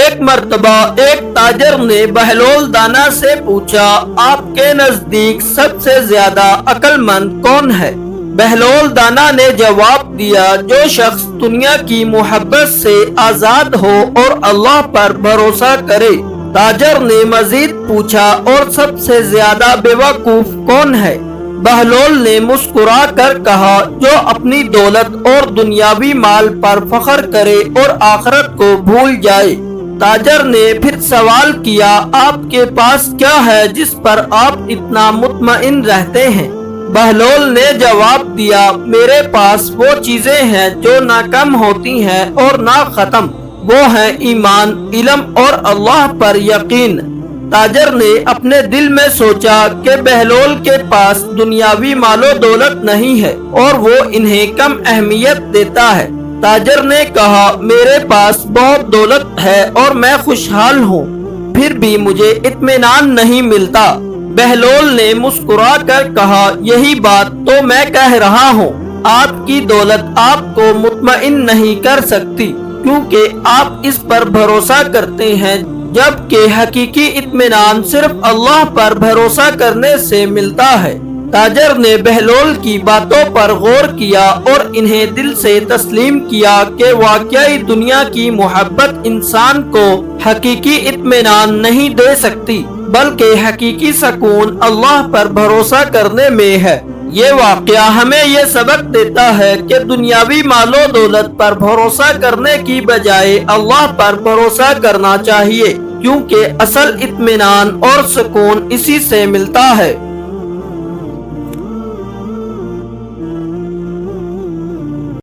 ایک مرتبہ ایک تاجر نے بہلول دانا سے پوچھا، آپ کے نزدیک سب سے زیادہ عقل مند کون ہے؟ بہلول دانا نے جواب دیا، جو شخص دنیا کی محبت سے آزاد ہو اور اللہ پر بھروسہ کرے۔ تاجر نے مزید پوچھا، اور سب سے زیادہ بیوقوف کون ہے؟ بہلول نے مسکرا کر کہا، جو اپنی دولت اور دنیاوی مال پر فخر کرے اور آخرت کو بھول جائے۔ تاجر نے پھر سوال کیا، آپ کے پاس کیا ہے جس پر آپ اتنا مطمئن رہتے ہیں؟ بہلول نے جواب دیا، میرے پاس وہ چیزیں ہیں جو نہ کم ہوتی ہیں اور نہ ختم، وہ ہیں ایمان، علم اور اللہ پر یقین۔ تاجر نے اپنے دل میں سوچا کہ بہلول کے پاس دنیاوی مال و دولت نہیں ہے اور وہ انہیں کم اہمیت دیتا ہے۔ تاجر نے کہا، میرے پاس بہت دولت ہے اور میں خوشحال ہوں، پھر بھی مجھے اطمینان نہیں ملتا۔ بہلول نے مسکرا کر کہا، یہی بات تو میں کہہ رہا ہوں، آپ کی دولت آپ کو مطمئن نہیں کر سکتی، کیونکہ آپ اس پر بھروسہ کرتے ہیں، جبکہ حقیقی اطمینان صرف اللہ پر بھروسہ کرنے سے ملتا ہے۔ تاجر نے بہلول کی باتوں پر غور کیا اور انہیں دل سے تسلیم کیا کہ واقعی دنیا کی محبت انسان کو حقیقی اطمینان نہیں دے سکتی، بلکہ حقیقی سکون اللہ پر بھروسہ کرنے میں ہے۔ یہ واقعہ ہمیں یہ سبق دیتا ہے کہ دنیاوی مال و دولت پر بھروسہ کرنے کی بجائے اللہ پر بھروسہ کرنا چاہیے، کیونکہ اصل اطمینان اور سکون اسی سے ملتا ہے۔